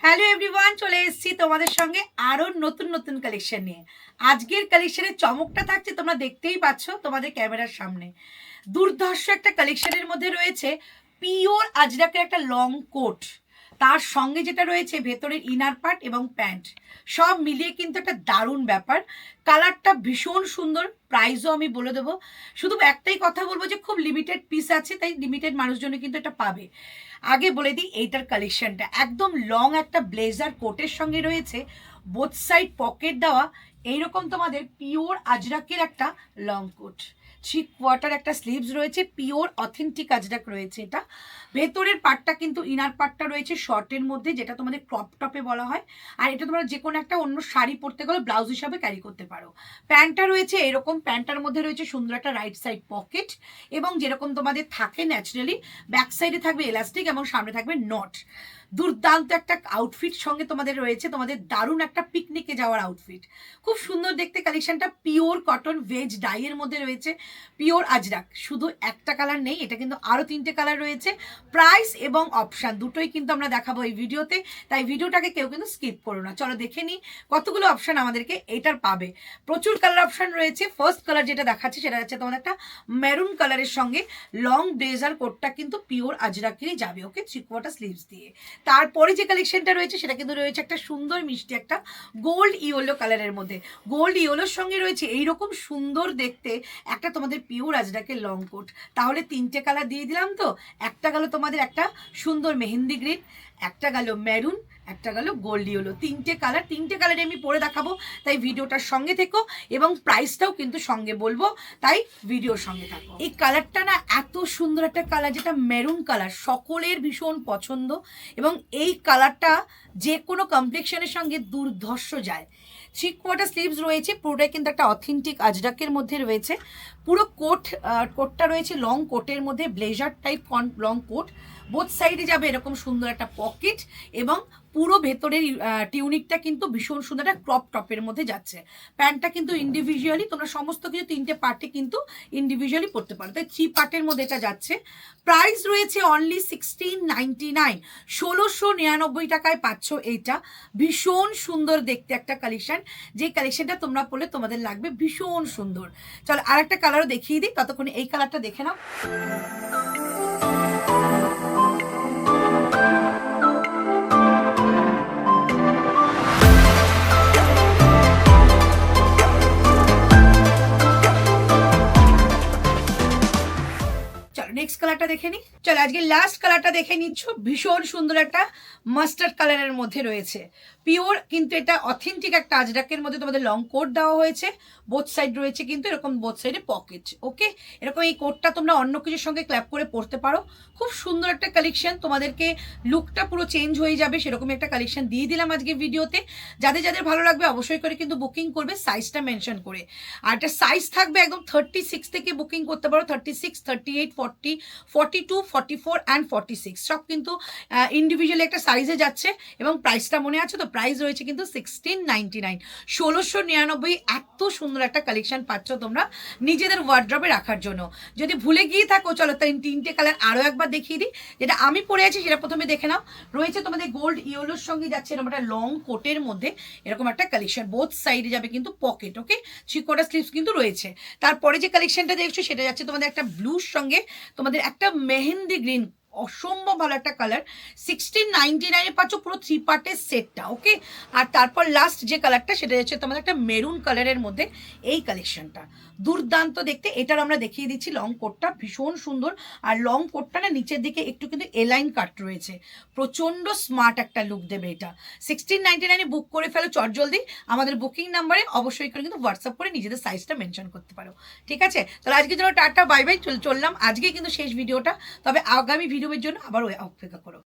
Hello everyone, চলে এসেছি তোমাদের সঙ্গে আরো নতুন নতুন কালেকশন নিয়ে। আজকের কালেকশনের চমকটা থাকছে, তোমরা দেখতেই পাচ্ছ তোমাদের ক্যামেরার সামনে। দুর্ধর্ষ একটা কালেকশনের মধ্যে রয়েছে পিওর আজরাকের একটা লং কোট, তার সঙ্গে যেটা রয়েছে ভেতরের ইনার পার্ট এবং প্যান্ট, সব মিলিয়ে কিন্তু একটা দারুণ ব্যাপার। কালারটা ভীষণ সুন্দর, প্রাইসও আমি বলে দেবো। শুধু একটাই কথা বলবো যে খুব লিমিটেড পিস আছে, তাই লিমিটেড মানুষজন কিন্তু এটা পাবে। আগে বলে দিই এইটার কালেকশনটা একদম লং একটা ব্লেজার কোটের সঙ্গে রয়েছে বোথ সাইড পকেট দেওয়া এইরকম তোমাদের পিওর আজরাকের একটা লং কোট। 3/4 একটা স্লিভস রয়েছে, পিওর অথেন্টিক আজরাক রয়েছে। এটা ভেতরের পার্টটা কিন্তু ইনার পার্টটা রয়েছে শর্টের মধ্যে, যেটা তোমাদের ক্রপ টপে বলা হয়। আর এটা তোমরা যে কোনো একটা অন্য শাড়ি পরতে গেলে ব্লাউজ হিসাবে ক্যারি করতে পারো। প্যান্টটা রয়েছে এরকম, প্যান্টটার মধ্যে রয়েছে সুন্দর একটা রাইট সাইড পকেট, এবং যেরকম তোমাদের থাকে ন্যাচারালি ব্যাক সাইডে থাকবে এলাস্টিক এবং সামনে থাকবে নট। দুর্দান্ত একটা আউটফিট সঙ্গে তোমাদের রয়েছে, তোমাদের দারুণ একটা পিকনিকে যাওয়ার আউটফিট। খুব সুন্দর দেখতে কালেকশনটা, পিওর কটন ভেজ ডাইয়ের মধ্যে রয়েছে, পিওর আজরাক। শুধু একটা কালার নেই, এটা কিন্তু আরও 3টে কালার রয়েছে। প্রাইস এবং অপশান দুটোই কিন্তু আমরা দেখাবো এই ভিডিওতে, তাই ভিডিওটাকে কেউ কিন্তু স্কিপ করো না। চলো দেখে নিই কতগুলো অপশান আমাদেরকে এটার পাবে। প্রচুর কালার অপশান রয়েছে। ফার্স্ট কালার যেটা দেখাচ্ছে সেটা হচ্ছে তোমাদের একটা মেরুন কালারের সঙ্গে লং ব্লেজার কোটটা কিন্তু পিওর আজরাকেরই যাবে, ওকে, 3/4 স্লিভস দিয়ে। তারপরে যে কালেকশনটা রয়েছে সেটা কিন্তু রয়েছে একটা সুন্দর মিষ্টি একটা গোল্ড ইয়েলো কালারের মধ্যে। গোল্ড ইয়েলোর সঙ্গে রয়েছে এইরকম সুন্দর দেখতে একটা তোমাদের পিওর আজরাকের লং কোট। তাহলে 3টে কালার দিয়ে দিলাম তো, একটা গেল তোমাদের একটা সুন্দর মেহেন্দি গ্রিন, একটা গেল মেরুন, একটা গেল গোল্ড ইয়েলো। 3টে কালার, 3টে কালারে আমি পরে দেখাবো, তাই ভিডিওটার সঙ্গে থেকো এবং প্রাইসটাও কিন্তু সঙ্গে বলবো, তাই ভিডিওর সঙ্গে থাকো। এই কালারটা না এত সুন্দর একটা কালার, যেটা মেরুন কালার, সকলের ভীষণ পছন্দ, এবং এই কালারটা যে কোনো কমপ্লেক্সনের সঙ্গে দুর্ধর্ষ যায়। 3/4 স্লিভস রয়েছে, পুরোটাই কিন্তু একটা অথেন্টিক আজরাকের মধ্যে রয়েছে। পুরো কোটটা রয়েছে লং কোটের মধ্যে, blazer type long coat. Both সাইডে যাবে এরকম সুন্দর একটা পকেট, এবং পুরো ভেতরের টিউনিকটা কিন্তু ভীষণ সুন্দর একটা ক্রপ টপের মধ্যে যাচ্ছে। প্যান্টটা কিন্তু ইন্ডিভিজুয়ালি তোমরা সমস্ত কিছু 3টে পার্টে কিন্তু ইন্ডিভিজুয়ালি পরতে পারো, তাই 3 পার্টের মধ্যে এটা যাচ্ছে। প্রাইস রয়েছে অনলি 1699, 1699 টাকায় পাচ্ছ এইটা। ভীষণ সুন্দর দেখতে একটা কালেকশন, যে কালেকশনটা তোমরা পরলে তোমাদের লাগবে ভীষণ সুন্দর। চলো আর একটা কালারও দেখিয়ে দিই, ততক্ষণে এই কালারটা দেখে নাও। নেক্সট কালারটা দেখে নি। চলো আজকে লাস্ট কালারটা দেখে নিচ্ছ, ভীষণ সুন্দর একটা মাস্টার্ড কালারের মধ্যে রয়েছে, পিওর কিন্তু এটা অথেন্টিক একটা আজরাকের মধ্যে তোমাদের লং কোট দেওয়া হয়েছে। বোথ সাইড রয়েছে কিন্তু এরকম বোথ সাইডে পকেট, ওকে। এরকম এই কোটটা তোমরা অন্য কিছুর সঙ্গে ক্ল্যাপ করে পরতে পারো। খুব সুন্দর একটা কালেকশন, তোমাদেরকে লুকটা পুরো চেঞ্জ হয়ে যাবে সেরকমই একটা কালেকশন দিয়ে দিলাম আজকে ভিডিওতে। যাদের যাদের ভালো লাগবে অবশ্যই করে কিন্তু বুকিং করবে, সাইজটা মেনশন করে। আর একটা সাইজ থাকবে একদম 36 থেকে বুকিং করতে পারো, 36, 38, 40, 42, 44 অ্যান্ড 46 সব কিন্তু ইন্ডিভিজুয়ালি একটা সাইজে যাচ্ছে। এবং প্রাইসটা মনে আছে তো, প্রাইস রয়েছে কিন্তু 1699, 1699। এত সুন্দর একটা কালেকশন পাচ্ছ তোমরা নিজেদের ওয়ার্ড্রবে রাখার জন্য। যদি ভুলে গিয়ে থাকো, চলো তাই 3টে কালার আরও একবার দেখিয়ে দিই। যেটা আমি পরে আছি সেটা প্রথমে দেখে নাও। রয়েছে তোমাদের গোল্ড ইয়েলোর সঙ্গে যাচ্ছে এরকম একটা লং কোটের মধ্যে এরকম একটা কালেকশন, বোথ সাইডে যাবে কিন্তু পকেট, ওকে। 3/4 স্লিভস কিন্তু রয়েছে। তারপরে যে কালেকশনটা দেখছো সেটা যাচ্ছে তোমাদের একটা ব্লুর সঙ্গে তোমাদের একটা মেহেন্দি গ্রিন, অসম্ভব ভালো একটা কালার। 1699 পাচ্ছ পুরো 3 পার্টের সেটটা, ওকে। আর তারপর লাস্ট যে কালারটা সেটা হচ্ছে তোমাদের একটা মেরুন কালারের মধ্যে এই কালেকশনটা, দুর্দান্ত দেখতে। এটার আমরা দেখিয়ে দিচ্ছি লং কোটটা, ভীষণ সুন্দর। আর লং কোটটা না নিচের দিকে একটু কিন্তু এলাইন কাট রয়েছে, প্রচণ্ড স্মার্ট একটা লুক দেবে এটা। 1699 বুক করে ফেলো চটজলদি। আমাদের বুকিং নাম্বারে অবশ্যই করে কিন্তু হোয়াটসঅ্যাপ করে নিজেদের সাইজটা মেনশন করতে পারো, ঠিক আছে। তাহলে আজকের জন্য টাটা বাই বাই, চললাম। আজকে কিন্তু শেষ ভিডিওটা, তবে আগামী ভিডিওর জন্য আবার অপেক্ষা করো।